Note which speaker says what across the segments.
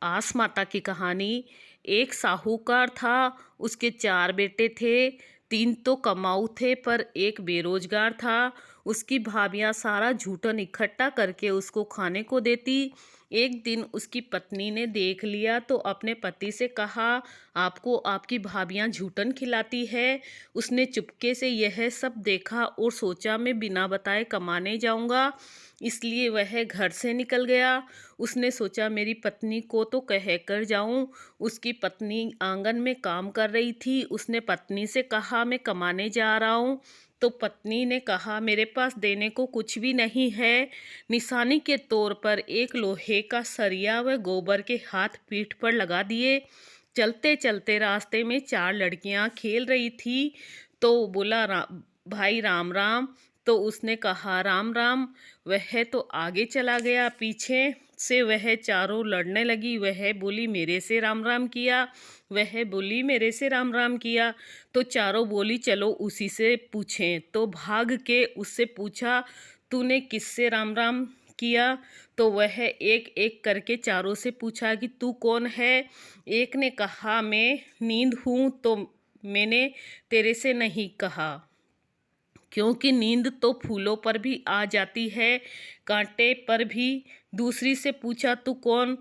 Speaker 1: आस माता की कहानी। एक साहूकार था, उसके 4 बेटे थे। 3 तो कमाऊ थे पर एक बेरोजगार था। उसकी भाभियां सारा झूठन इकट्ठा करके उसको खाने को देती। एक दिन उसकी पत्नी ने देख लिया तो अपने पति से कहा, आपको आपकी भाभियां झूठन खिलाती है। उसने चुपके से यह सब देखा और सोचा मैं बिना बताए कमाने जाऊंगा, इसलिए वह घर से निकल गया। उसने सोचा मेरी पत्नी को तो कह कर जाऊं। उसकी पत्नी आंगन में काम कर रही थी। उसने पत्नी से कहा, मैं कमाने जा रहा हूं। तो पत्नी ने कहा, मेरे पास देने को कुछ भी नहीं है। निशानी के तौर पर एक लोहे का सरिया व गोबर के हाथ पीठ पर लगा दिए। चलते चलते रास्ते में 4 लड़कियां खेल रही थी। तो बोला, भाई राम राम। तो उसने कहा, राम राम। वह तो आगे चला गया, पीछे से वह चारों लड़ने लगी। वह बोली, मेरे से राम राम किया। वह बोली, मेरे से राम राम किया। तो चारों बोली, चलो उसी से पूछें। तो भाग के उससे पूछा, तूने किससे राम राम किया? तो वह एक एक करके चारों से पूछा कि तू कौन है। एक ने कहा, मैं नींद हूँ। तो मैंने तेरे से नहीं कहा, क्योंकि नींद तो फूलों पर भी आ जाती है, कांटे पर भी। दूसरी से पूछा, तू कौन?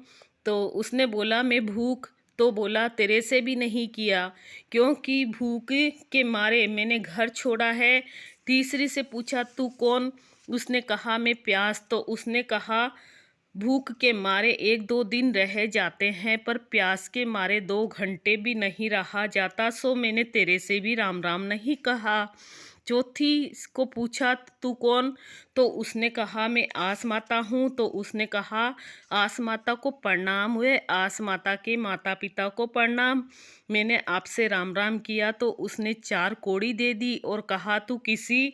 Speaker 1: तो उसने बोला, मैं भूख। तो बोला, तेरे से भी नहीं किया, क्योंकि भूख के मारे मैंने घर छोड़ा है। तीसरी से पूछा, तू कौन? उसने कहा, मैं प्यास। तो उसने कहा, भूख के मारे 1-2 दिन रह जाते हैं, पर प्यास के मारे 2 घंटे भी नहीं रहा जाता, सो मैंने तेरे से भी राम राम नहीं कहा। चौथी को पूछा, तू कौन? तो उसने कहा, मैं आस माता हूँ। तो उसने कहा, आस माता को प्रणाम हुए, आस माता के माता पिता को प्रणाम। मैंने आपसे राम राम किया। तो उसने 4 कौड़ी दे दी और कहा, तू किसी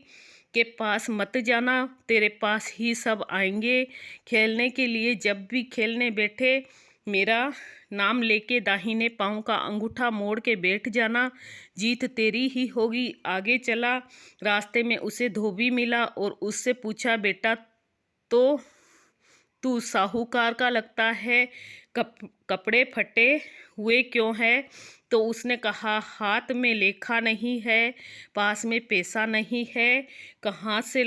Speaker 1: के पास मत जाना, तेरे पास ही सब आएंगे खेलने के लिए। जब भी खेलने बैठे मेरा नाम लेके दाहिने पांव का अंगूठा मोड़ के बैठ जाना, जीत तेरी ही होगी। आगे चला, रास्ते में उसे धोबी मिला और उससे पूछा, बेटा तो तू साहूकार का लगता है, कपड़े फटे हुए क्यों है? तो उसने कहा, हाथ में लेखा नहीं है, पास में पैसा नहीं है, कहाँ से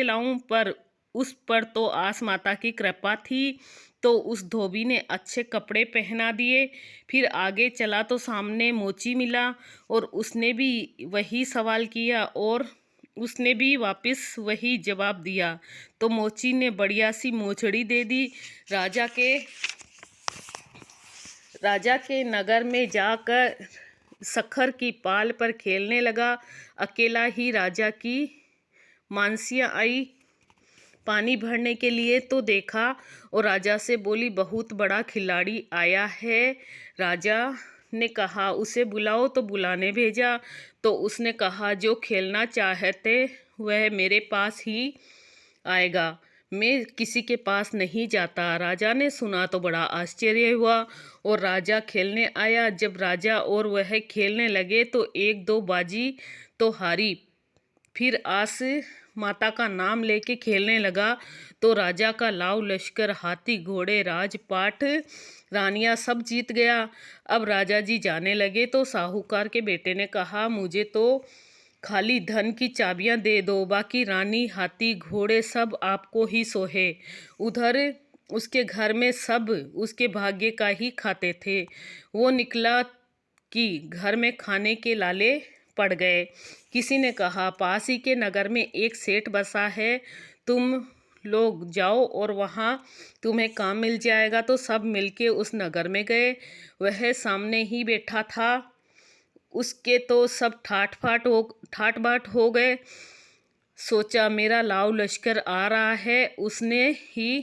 Speaker 1: लाऊं? पर उस पर तो आस माता की कृपा थी, तो उस धोबी ने अच्छे कपड़े पहना दिए। फिर आगे चला तो सामने मोची मिला और उसने भी वही सवाल किया और उसने भी वापस वही जवाब दिया। तो मोची ने बढ़िया सी मोचड़ी दे दी। राजा के नगर में जाकर सखर की पाल पर खेलने लगा। अकेला ही राजा की मानसियाँ आई पानी भरने के लिए, तो देखा और राजा से बोली, बहुत बड़ा खिलाड़ी आया है। राजा ने कहा, उसे बुलाओ। तो बुलाने भेजा। तो उसने कहा, जो खेलना चाहते वह मेरे पास ही आएगा, मैं किसी के पास नहीं जाता। राजा ने सुना तो बड़ा आश्चर्य हुआ और राजा खेलने आया। जब राजा और वह खेलने लगे तो 1-2 बाजी तो हारी, फिर आस माता का नाम लेके खेलने लगा तो राजा का लाव लश्कर, हाथी घोड़े, राजपाट, रानियां सब जीत गया। अब राजा जी जाने लगे तो साहूकार के बेटे ने कहा, मुझे तो खाली धन की चाबियां दे दो, बाकी रानी, हाथी, घोड़े सब आपको ही सोहे। उधर उसके घर में सब उसके भाग्य का ही खाते थे। वो निकला कि घर में खाने के लाले पड़ गए। किसी ने कहा, पास ही के नगर में एक सेठ बसा है, तुम लोग जाओ और वहाँ तुम्हें काम मिल जाएगा। तो सब मिलके उस नगर में गए। वह सामने ही बैठा था। उसके तो सब ठाट बाट हो गए। सोचा, मेरा लाव लश्कर आ रहा है। उसने ही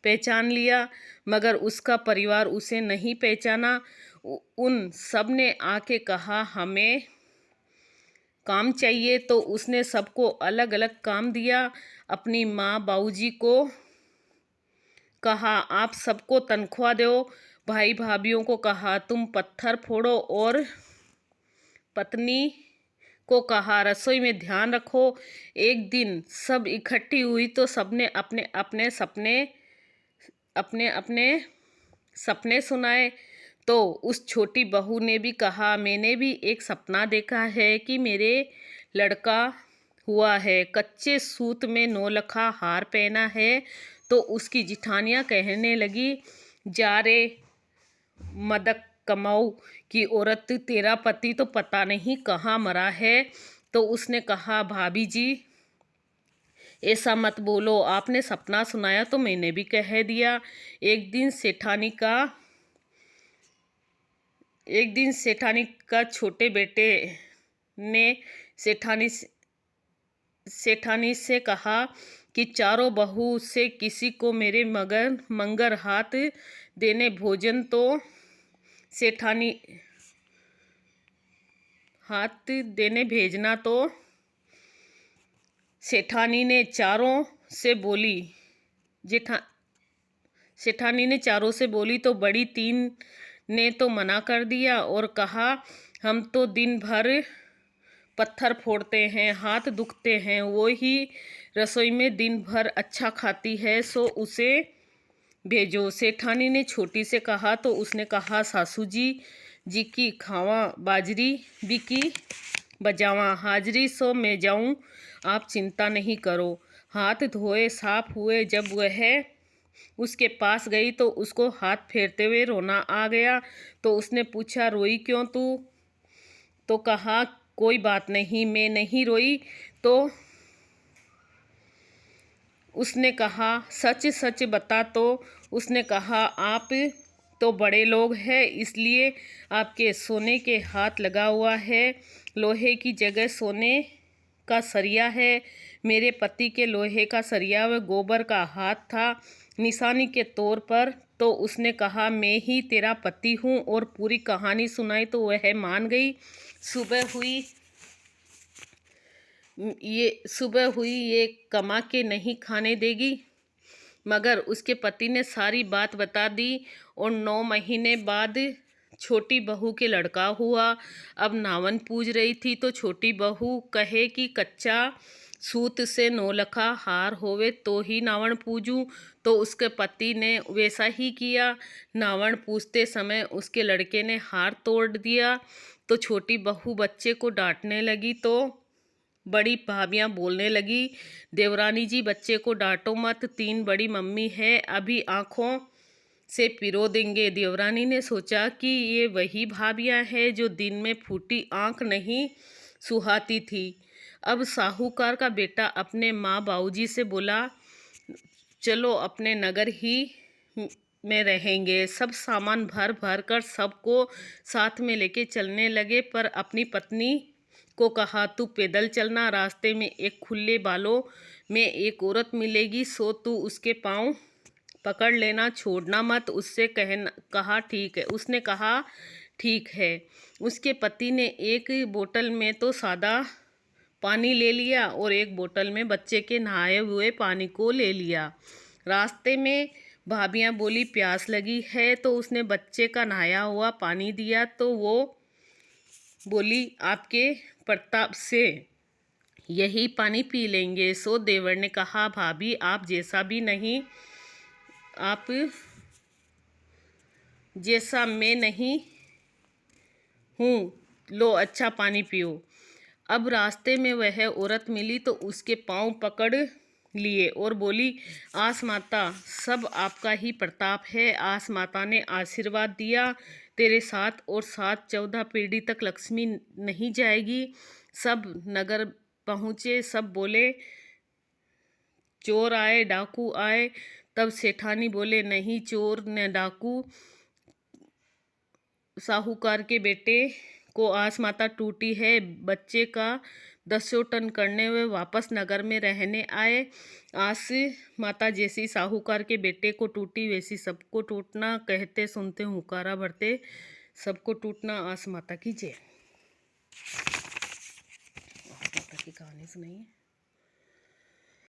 Speaker 1: पहचान लिया, मगर उसका परिवार उसे नहीं पहचाना। उन सब ने आके कहा, हमें काम चाहिए। तो उसने सबको अलग अलग काम दिया। अपनी माँ बाबूजी को कहा, आप सबको तनख्वाह दो। भाई भाभीियों को कहा, तुम पत्थर फोड़ो। और पत्नी को कहा, रसोई में ध्यान रखो। एक दिन सब इकट्ठी हुई तो सबने अपने अपने सपने सुनाए। तो उस छोटी बहू ने भी कहा, मैंने भी एक सपना देखा है कि मेरे लड़का हुआ है, कच्चे सूत में नौलखा हार पहना है। तो उसकी जिठानियाँ कहने लगी, जा रे मदक कमाऊ की औरत, तेरा पति तो पता नहीं कहाँ मरा है। तो उसने कहा, भाभी जी ऐसा मत बोलो, आपने सपना सुनाया तो मैंने भी कह दिया। एक दिन सेठानी का छोटे बेटे ने सेठानी से कहा कि चारों बहू से किसी को मेरे मंगर हाथ देने भोजन। तो सेठानी हाथ देने भेजना। तो सेठानी ने चारों से बोली सेठानी ने चारों से बोली तो बड़ी तीन ने तो मना कर दिया और कहा, हम तो दिन भर पत्थर फोड़ते हैं, हाथ दुखते हैं, वो ही रसोई में दिन भर अच्छा खाती है, सो उसे भेजो। सेठानी ने छोटी से कहा तो उसने कहा, सासू जी की खावा बाजरी बिकी बजावा हाजरी, सो मैं जाऊं, आप चिंता नहीं करो। हाथ धोए साफ हुए जब वह उसके पास गई तो उसको हाथ फेरते हुए रोना आ गया। तो उसने पूछा, रोई क्यों तू? तो कहा, कोई बात नहीं, मैं नहीं रोई। तो उसने कहा, सच सच बता। तो उसने कहा, आप तो बड़े लोग हैं, इसलिए आपके सोने के हाथ लगा हुआ है, लोहे की जगह सोने का सरिया है। मेरे पति के लोहे का सरिया व गोबर का हाथ था निशानी के तौर पर। तो उसने कहा, मैं ही तेरा पति हूँ, और पूरी कहानी सुनाई तो वह मान गई। सुबह हुई ये कमा के नहीं खाने देगी, मगर उसके पति ने सारी बात बता दी। और 9 महीने बाद छोटी बहू के लड़का हुआ। अब नावन पूज रही थी तो छोटी बहू कहे कि कच्चा सूत से नौलखा हार होवे तो ही नावन पूजूं। तो उसके पति ने वैसा ही किया। नावन पूजते समय उसके लड़के ने हार तोड़ दिया। तो छोटी बहू बच्चे को डांटने लगी तो बड़ी भाभियाँ बोलने लगी, देवरानी जी बच्चे को डांटो मत, 3 बड़ी मम्मी है, अभी आँखों से पिरो देंगे। देवरानी ने सोचा कि ये वही भाभियाँ हैं जो दिन में फूटी आँख नहीं सुहाती थी। अब साहूकार का बेटा अपने माँ बाबूजी से बोला, चलो अपने नगर ही में रहेंगे। सब सामान भर भर कर सबको साथ में लेके चलने लगे, पर अपनी पत्नी को कहा, तू पैदल चलना, रास्ते में एक खुले बालों में एक औरत मिलेगी, सो तू उसके पाँव पकड़ लेना, छोड़ना मत। उससे कहा ठीक है। उसने कहा ठीक है। उसके पति ने एक बोतल में तो सादा पानी ले लिया और एक बोतल में बच्चे के नहाए हुए पानी को ले लिया। रास्ते में भाभियाँ बोली, प्यास लगी है, तो उसने बच्चे का नहाया हुआ पानी दिया। तो वो बोली, आपके प्रताप से यही पानी पी लेंगे। सो देवर ने कहा, भाभी आप जैसा मैं नहीं हूँ, लो अच्छा पानी पियो। अब रास्ते में वह औरत मिली तो उसके पाँव पकड़ लिए और बोली, आस माता सब आपका ही प्रताप है। आस माता ने आशीर्वाद दिया तेरे साथ, और 7-14 पीढ़ी तक लक्ष्मी नहीं जाएगी। सब नगर पहुँचे, सब बोले चोर आए, डाकू आए। तब सेठानी बोले, नहीं चोर न डाकू, साहूकार के बेटे को आस माता टूटी है, बच्चे का 10 टन करने हुए वापस नगर में रहने आए। आस माता जैसी साहूकार के बेटे को टूटी, वैसी सबको टूटना, कहते सुनते हुकारा भरते सबको टूटना। आस माता की जय। आस माता की कहानी सुनाइए।